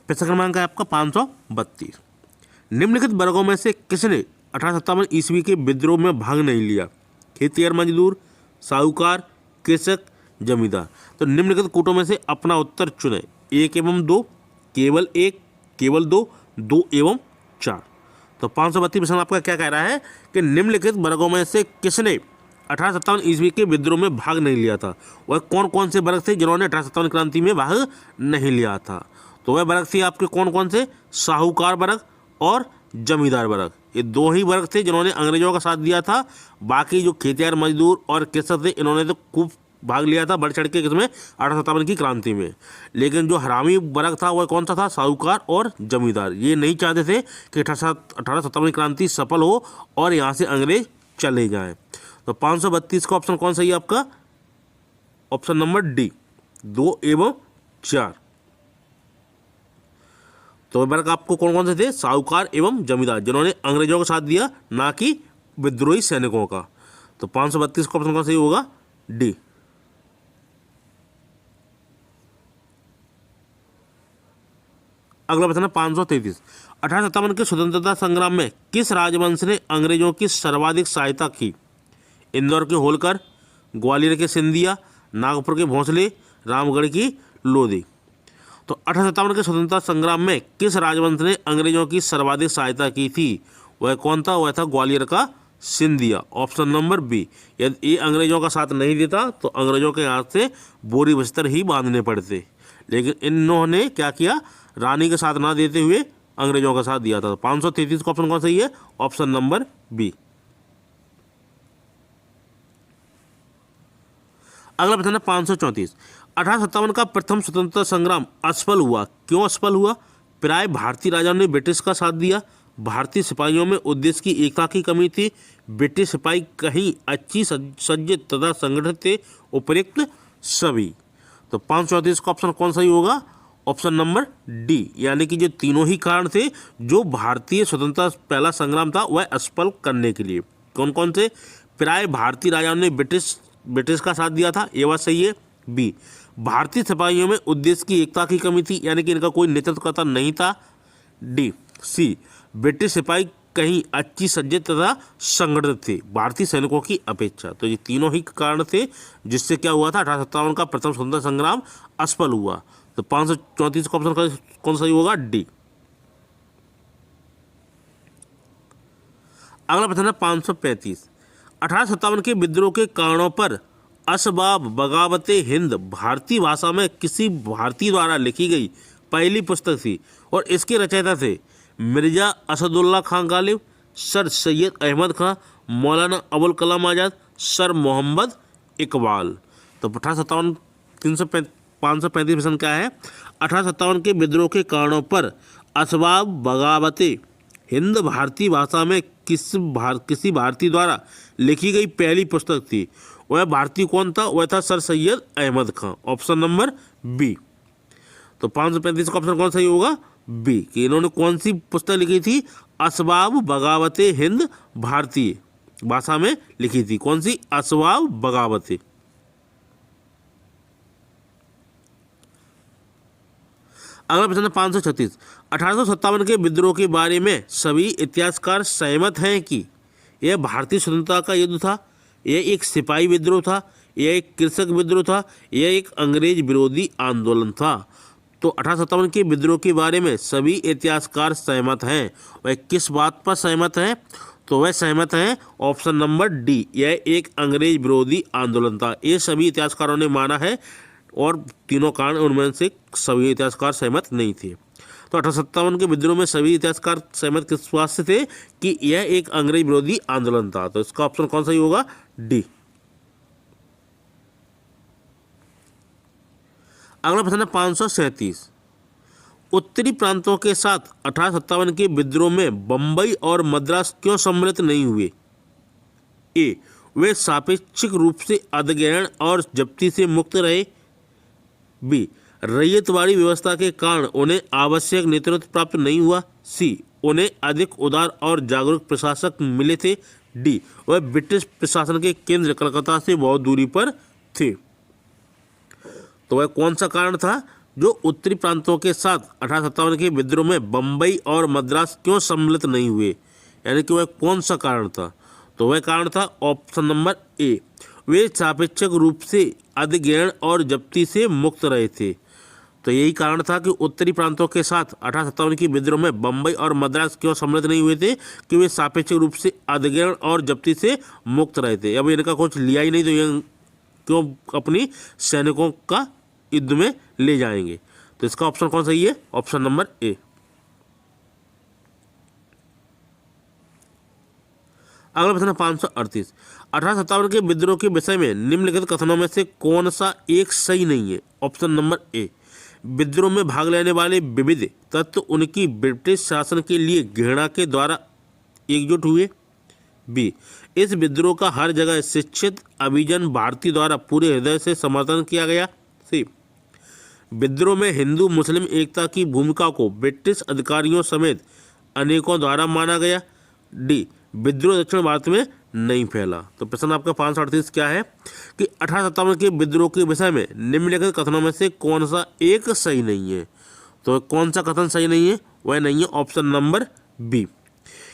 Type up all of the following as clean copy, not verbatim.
प्रश्न क्रमांक है आपका 532। निम्नलिखित वर्गों में से किसने 1857 ईस्वी के विद्रोह में भाग नहीं लिया? खेतिहर मजदूर, साहूकार, कृषक, जमींदार। तो निम्नलिखित कूटों में से अपना उत्तर चुने। 1 एवं 2, केवल 1, केवल 2, 2 एवं 4। तो 532 प्रश्न आपका क्या कह रहा है कि निम्नलिखित वर्गों में से किसने 1857 ईस्वी के विद्रोह में भाग नहीं लिया था? वह कौन कौन से वर्ग थे जिन्होंने 1857 क्रांति में भाग नहीं लिया था? तो वह वर्ग थे आपके कौन कौन से? साहूकार वर्ग और जमींदार वर्ग। ये दो ही वर्ग थे जिन्होंने अंग्रेजों का साथ दिया था। बाकी जो खेतिहर मजदूर और कृषक थे इन्होंने तो खूब भाग लिया था बढ़ चढ़ के किसमें? 1857 की क्रांति में। लेकिन जो हरामी वर्ग था वह कौन सा था? साहूकार और जमींदार। ये नहीं चाहते थे कि 1857 की क्रांति सफल हो और यहाँ से अंग्रेज चले जाएं। तो 532 का ऑप्शन कौन सही है आपका? ऑप्शन नंबर डी, 2 एवं 4। तो वर्ग आपको कौन कौन से थे? साहूकार एवं जमींदार, जिन्होंने अंग्रेजों का साथ दिया, ना कि विद्रोही सैनिकों का। तो 532 का ऑप्शन कौन सही होगा? डी। अगला प्रश्न है 533। 1857 के स्वतंत्रता संग्राम में किस राजवंश ने अंग्रेजों की सर्वाधिक सहायता की? इंदौर के होलकर, ग्वालियर के सिंधिया, नागपुर के भोंसले, रामगढ़ की लोधी। तो 1857 के स्वतंत्रता संग्राम में किस राजवंश ने अंग्रेजों की सर्वाधिक सहायता की थी? वह कौन था? वह था ग्वालियर का सिंधिया। Option number B. यदि ये अंग्रेजों का साथ नहीं देता तो अंग्रेजों के हाथ से बोरी बिस्तर ही बांधने पड़ते, लेकिन इन्होंने क्या किया? रानी के साथ ना देते हुए अंग्रेजों का साथ दिया था। तो 533 का ऑप्शन कौन सही है? Option number B. अगला प्रश्न है 534। 1857 का प्रथम स्वतंत्रता संग्राम असफल हुआ, क्यों असफल हुआ? प्राय भारतीय राजाओं ने ब्रिटिश का साथ दिया, भारतीय सिपाहियों में उद्देश्य की एकता की कमी थी, ब्रिटिश सिपाही कहीं अच्छी सज्जित तथा संगठित थे, उपयुक्त सभी। तो 534 का ऑप्शन कौन सही होगा? ऑप्शन नंबर डी, यानी कि जो तीनों ही कारण थे जो भारतीय स्वतंत्रता पहला संग्राम था वह असफल करने के लिए। कौन कौन से? प्राय भारतीय राजाओं ने ब्रिटिश का साथ दिया था, ये बात सही है। बी, भारतीय सिपाहियों में उद्देश्य की एकता की कमी थी, यानी कि इनका कोई नेतृत्वकर्ता नहीं था। डी। सी, ब्रिटिश सिपाही कहीं अच्छी सज्जित तथा संगठित थे भारतीय सैनिकों की अपेक्षा। तो ये तीनों ही कारण थे जिससे क्या हुआ था? 1857 का प्रथम स्वतंत्रता संग्राम असफल हुआ। तो 534 का ऑप्शन कौन सही होगा? डी। अगला प्रश्न है 535। 1857 के विद्रोह के कारणों पर असबाब बगावत हिंद भारतीय भाषा में किसी भारतीय द्वारा लिखी गई पहली पुस्तक थी और इसके रचयिता थे मिर्जा असदुल्ला खां गालिब, सर सैयद अहमद खां, मौलाना अबुल कलाम आज़ाद, सर मोहम्मद इकबाल। तो 535 प्रश्न क्या है? 1857 के विद्रोह के कारणों पर असबाब बगावत हिंद भारतीय भाषा में किसी भारतीय द्वारा लिखी गई पहली पुस्तक थी। वह भारतीय कौन था? वह था sir Syed Ahmad Khan. Option number B. तो 535 का ऑप्शन कौन सही होगा? बी, कि इन्होंने कौन सी पुस्तक लिखी थी? असबाब बगावत हिंद भारतीय भाषा में लिखी थी। कौन सी? असबाब बगावत। अगला प्रश्न 536। 1857 के विद्रोह के बारे में सभी इतिहासकार सहमत हैं कि यह भारतीय स्वतंत्रता का युद्ध था, यह एक सिपाही विद्रोह था, यह एक कृषक विद्रोह था, यह एक अंग्रेज विरोधी आंदोलन था। तो 1857 के विद्रोह के बारे में सभी इतिहासकार सहमत हैं। वह किस बात पर सहमत हैं? तो वह सहमत हैं ऑप्शन नंबर डी, यह एक अंग्रेज विरोधी आंदोलन था। ये सभी इतिहासकारों ने माना है और तीनों कारण उनमें से सभी इतिहासकार सहमत नहीं थे। तो 1857 के विद्रोह में सभी इतिहासकार सहमत किस बात से थे? कि यह एक अंग्रेज विरोधी आंदोलन था। तो इसका ऑप्शन कौन सही होगा? डी। अगला प्रश्न है 537। उत्तरी प्रांतों के साथ 1857 के विद्रोह में बंबई और मद्रास क्यों सम्मिलित नहीं हुए? ए, वे सापेक्षिक रूप से अधिग्रहण और जब्ती से मुक्त रहे। बी, रैयतवाड़ी व्यवस्था के कारण उन्हें आवश्यक नेतृत्व प्राप्त नहीं हुआ। सी, उन्हें अधिक उदार और जागरूक प्रशासक मिले थे। डी, वह ब्रिटिश प्रशासन के केंद्र कलकत्ता से बहुत दूरी पर थे। तो वह कौन सा कारण था? जो उत्तरी प्रांतों के साथ 1857 के विद्रोह में बम्बई और मद्रास क्यों सम्मिलित नहीं हुए, यानी कि वह कौन सा कारण था? तो वह कारण था ऑप्शन नंबर ए, वे सापेक्षिक रूप से अधिग्रहण और जब्ती से मुक्त रहे थे। तो यही कारण था कि उत्तरी प्रांतों के साथ 1857 की विद्रोह में बम्बई और मद्रास क्यों सम्मिलित नहीं हुए थे, कि वे सापेक्षिक रूप से अधिग्रहण और जब्ती से मुक्त रहे थे। अब इनका कुछ लिया ही नहीं तो ये क्यों अपनी सैनिकों का युद्ध में ले जाएंगे। तो इसका ऑप्शन कौन सही है? Option number A. अगला प्रश्न 538, 1857 के विद्रोह के विषय में निम्नलिखित कथनों में से कौन सा एक सही नहीं है? ऑप्शन नंबर ए, विद्रोह में भाग लेने वाले विविध तत्व उनकी ब्रिटिश शासन के लिए घृणा के द्वारा एकजुट हुए। बी, इस विद्रोह का हर जगह शिक्षित अभिजन भारतीय द्वारा पूरे हृदय से समर्थन किया गया। सी, विद्रोह में हिंदू मुस्लिम एकता की भूमिका को ब्रिटिश अधिकारियों समेत अनेकों द्वारा माना गया। डी, विद्रोह दक्षिण भारत में नहीं फैला। तो प्रश्न आपका 538 क्या है कि 1857 के विद्रोह के विषय में निम्नलिखित कथनों में से कौन सा एक सही नहीं है? तो कौन सा कथन सही नहीं है? वह नहीं है ऑप्शन नंबर बी,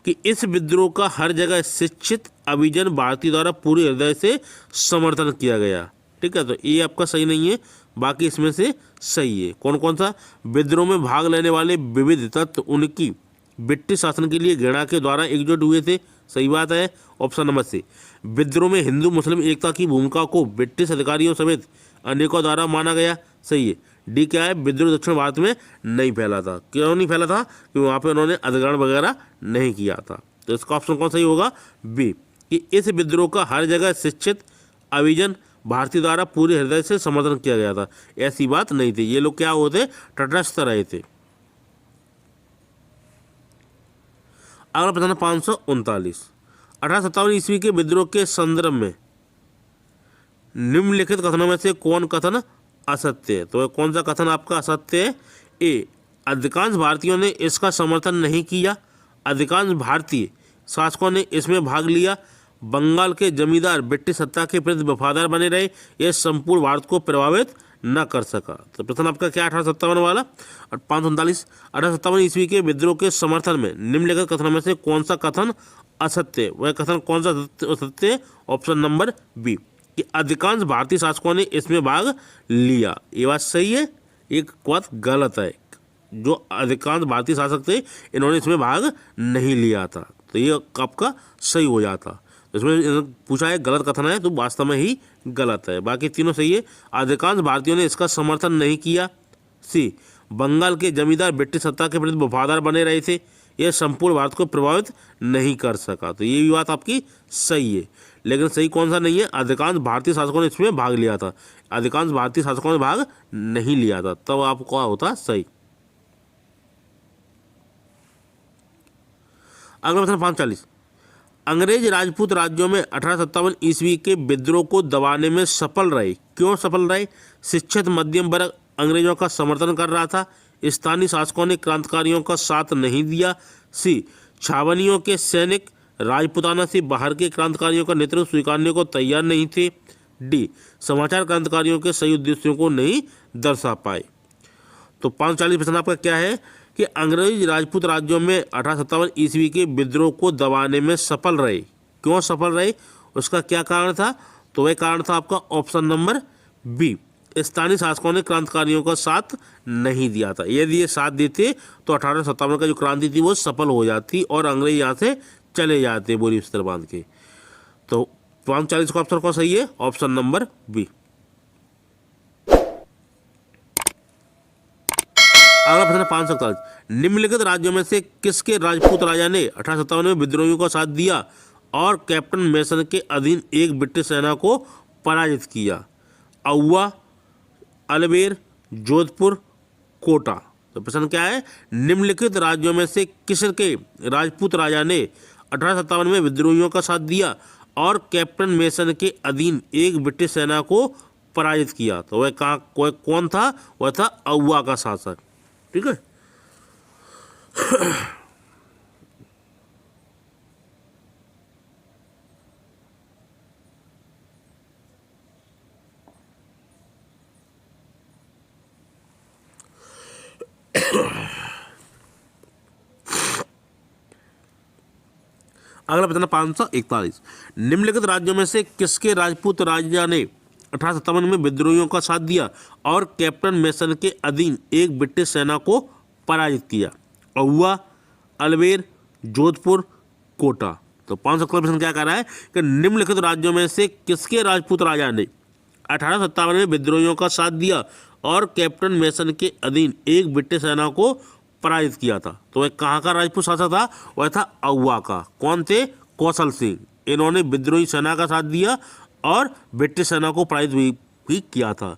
कि इस विद्रोह का हर जगह शिक्षित अभिजन भारतीय द्वारा पूरे हृदय से समर्थन किया गया। ठीक है, तो ये आपका सही नहीं है, बाकी इसमें से सही है। कौन कौन सा? विद्रोह में भाग लेने वाले विविध तत्व उनकी ब्रिटिश शासन के लिए घृणा के द्वारा एकजुट हुए थे। सही बात है, ऑप्शन नंबर सी। विद्रोह में हिंदू मुस्लिम एकता की भूमिका को ब्रिटिश अधिकारियों समेत अनेकों द्वारा माना गया। सही है। डी क्या है? विद्रोह दक्षिण भारत में नहीं फैला था। क्यों नहीं फैला था? क्योंकि वहाँ पे उन्होंने अधिग्रहण वगैरह नहीं किया था। तो इसका ऑप्शन कौन सही होगा? बी, कि इस विद्रोह का हर जगह शिक्षित अभिजन भारतीय द्वारा पूरे हृदय से समर्थन किया गया था। ऐसी बात नहीं थी, ये लोग क्या होते? तटस्थ रहे थे। अगला प्रश्न 539, 1857 ईस्वी के विद्रोह के संदर्भ में निम्नलिखित कथनों में से कौन कथन असत्य है? तो कौन सा कथन आपका असत्य है? ए, अधिकांश भारतीयों ने इसका समर्थन नहीं किया, अधिकांश भारतीय शासकों ने इसमें भाग लिया, बंगाल के जमींदार ब्रिटिश सत्ता के प्रति वफादार बने रहे, यह संपूर्ण भारत को प्रभावित न कर सका। तो प्रश्न आपका क्या 1857 वाला? और 539, 1857 ईस्वी के विद्रोह के समर्थन में निम्नलिखित कथनों में से कौन सा कथन असत्य? वह कथन कौन सा असत्य है? ऑप्शन नंबर बी, कि अधिकांश भारतीय शासकों ने इसमें भाग लिया। ये बात सही है, एक बात गलत है। जो अधिकांश भारतीय शासक थे इन्होंने इसमें भाग नहीं लिया था, तो ये आपका सही हो जाता। इसमें पूछा है गलत कथन है, तो वास्तव में ही गलत है। बाकी तीनों सही है। अधिकांश भारतीयों ने इसका समर्थन नहीं किया। सी, बंगाल के जमींदार ब्रिटिश सत्ता के प्रति वफादार बने रहे थे, यह संपूर्ण भारत को प्रभावित नहीं कर सका। तो ये भी बात आपकी सही है, लेकिन सही कौन सा नहीं है? अधिकांश भारतीय शासकों ने इसमें भाग लिया था। अधिकांश भारतीय शासकों ने भाग नहीं लिया था, तब आपको होता सही। अगला प्रश्न 540, अंग्रेज राजपूत राज्यों में 1857 ईस्वी के विद्रोह को दबाने में सफल रहे। क्यों सफल रहे? शिक्षित मध्यम वर्ग अंग्रेजों का समर्थन कर रहा था, स्थानीय शासकों ने क्रांतिकारियों का साथ नहीं दिया। सी, छावनियों के सैनिक राजपुताना से बाहर के क्रांतिकारियों का नेतृत्व स्वीकारने को तैयार नहीं थे। डी, समाचार क्रांतिकारियों के सही उद्देश्यों को नहीं दर्शा पाए। तो 540 प्रश्न आपका क्या है कि अंग्रेज राजपूत राज्यों में 1857 ईस्वी के विद्रोह को दबाने में सफल रहे। क्यों सफल रहे? उसका क्या कारण था? तो वह कारण था आपका ऑप्शन नंबर बी, स्थानीय शासकों ने क्रांतिकारियों का साथ नहीं दिया था। यदि ये साथ देते तो 1857 का जो क्रांति थी वो सफल हो जाती और अंग्रेज यहाँ से चले जाते बोरी बिस्तर बांध के। तो 540 का ऑप्शन कौन सही है? Option number B. अगला प्रश्न 547, निम्नलिखित राज्यों में से किसके राजपूत राजा ने 1857 में विद्रोहियों का साथ दिया और कैप्टन मेसन के अधीन एक ब्रिटिश सेना को पराजित किया? अउवा, अजमेर, जोधपुर, कोटा। तो प्रश्न क्या है? निम्नलिखित राज्यों में से किसके राजपूत राजा ने 1857 में विद्रोहियों का साथ दिया और कैप्टन मेसन के अधीन एक ब्रिटिश सेना को पराजित किया? तो वह कौन था? वह था अउवा का शासक। ठीक है। अगला प्रश्न 541, निम्नलिखित राज्यों में से किसके राजपूत राजा ने 1857 में विद्रोहियों का साथ दिया और कैप्टन मेसन के अधीन एक ब्रिटिश सेना को पराजित किया? अहुआ, अल्बेर, जोधपुर, कोटा। तो 541 प्रश्न क्या कह रहा है कि निम्नलिखित राज्यों में से किसके राजपूत राजा ने 1857 में विद्रोहियों का साथ दिया और कैप्टन मेसन के अधीन एक ब्रिटिश सेना को पराजित किया था? तो वह कहाँ का राजपूत शासक था? वह था अहुआ का। कौन थे? कौशल सिंह। इन्होंने विद्रोही सेना का साथ दिया और ब्रिटिश सेना को पराजित भी किया था।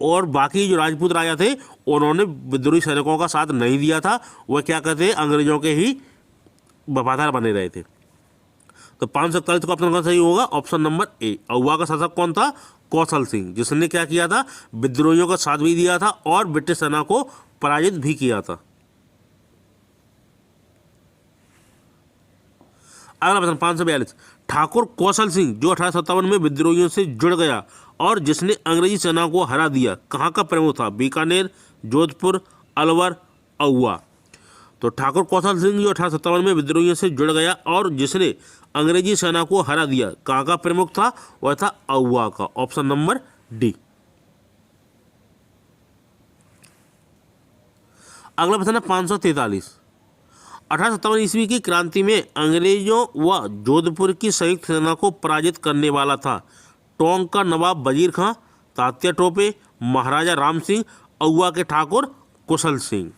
और बाकी जो राजपूत राजा थे उन्होंने विद्रोही सैनिकों का साथ नहीं दिया था, वह क्या कहते हैं, अंग्रेजों के ही वफादार बने रहे थे। तो 541 का ऑप्शन कौन सही होगा? Option number A. अहुआ का शासक कौन था? कौशल सिंह, जिसने क्या किया था, विद्रोहियों का साथ भी दिया था और ब्रिटिश सेना को पराजित भी किया था। अगला प्रश्न 542, ठाकुर कौशल सिंह जो 1857 में विद्रोहियों से जुड़ गया और जिसने अंग्रेजी सेना को हरा दिया, कहाँ का प्रमुख था? बीकानेर, जोधपुर, अलवर, अहुआ। तो ठाकुर कौशल सिंह जो 1857 में विद्रोहियों से जुड़ गया और जिसने अंग्रेजी सेना को हरा दिया, कहाँ का प्रमुख था? वह था अहुआ का। Option number D. अगला प्रश्न है 543, 1857 ईस्वी की क्रांति में अंग्रेजों व जोधपुर की संयुक्त सेना को पराजित करने वाला था टोंक का नवाब वजीर खां, तात्या टोपे, महाराजा राम सिंह, अहुआ के ठाकुर कुशल सिंह।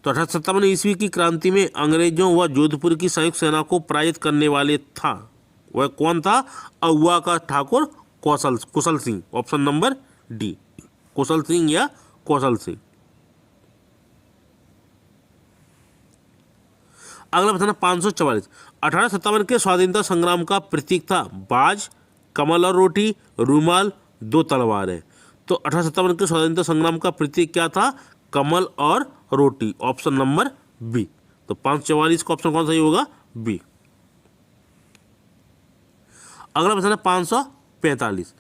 तो 1857 ईस्वी की क्रांति में अंग्रेजों व जोधपुर की संयुक्त सेना को पराजित करने वाले था, वह कौन था? अहुआ का ठाकुर कुशल सिंह। ऑप्शन नंबर डी, कुशल सिंह या कौशल सिंह। अगला प्रश्न 544, 1857 के स्वाधीनता संग्राम का प्रतीक था बाज, कमल और रोटी, रूमाल, दो तलवारें। तो 1857 के स्वाधीनता संग्राम का प्रतीक क्या था? कमल और रोटी। Option number B. तो 544 का ऑप्शन कौन सही होगा? बी। अगला प्रश्न है 545,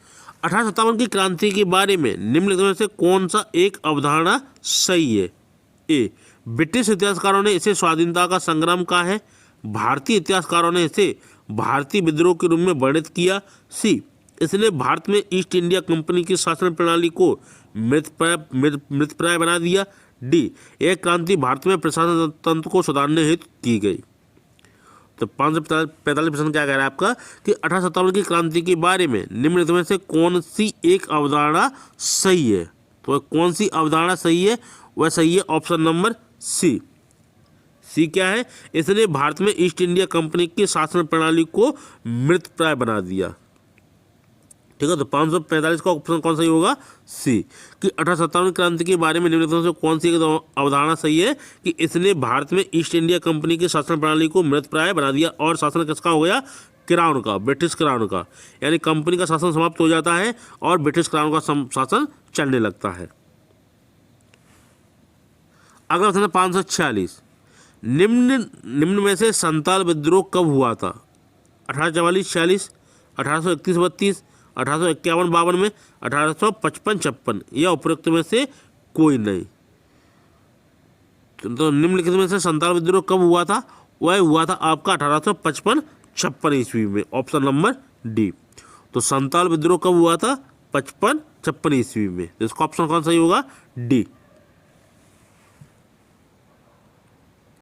1857 की क्रांति के बारे में निम्नलिखित में से कौन सा एक अवधारणा सही है? ए, ब्रिटिश इतिहासकारों ने इसे स्वाधीनता का संग्राम कहा है। भारतीय इतिहासकारों ने इसे भारतीय विद्रोह के रूप में वर्णित किया। सी, इसने भारत में ईस्ट इंडिया कंपनी की शासन प्रणाली को मृतप्राय बना दिया। डी, यह क्रांति भारत में प्रशासन तंत्र को सुधारने हेतु की गई। तो 545 प्रश्न क्या कह रहा है आपका कि 1857 की क्रांति के बारे में निम्नलिखित में से कौन सी एक अवधारणा सही है? तो वह कौन सी अवधारणा सही है? वह सही है ऑप्शन नंबर सी। सी क्या है? इसने भारत में ईस्ट इंडिया कंपनी की शासन प्रणाली को मृतप्राय बना दिया। ठीक है, तो 545 का ऑप्शन कौन सही होगा? सी, कि 1857 क्रांति के बारे में निम्नलिखित में से कौन सी अवधारणा सही है कि इसने भारत में ईस्ट इंडिया कंपनी की शासन प्रणाली को मृतप्राय बना दिया और शासन किसका हो गया? क्राउन का, ब्रिटिश क्राउन का। यानी कंपनी का शासन समाप्त हो जाता है और ब्रिटिश क्राउन का शासन चलने लगता है। अगला प्रश्न 546, निम्न में से संताल विद्रोह कब हुआ था? 1844-46, 1831-32, 1851-52 में, 1855-56 या उपरोक्त में से कोई नहीं। तो निम्नलिखित में से संताल विद्रोह कब हुआ था? वह हुआ था आपका 1855-56 ईस्वी में। Option number D. तो संताल विद्रोह कब हुआ था? 55-56 ईस्वी में। तो इसका ऑप्शन कौन सही होगा? डी।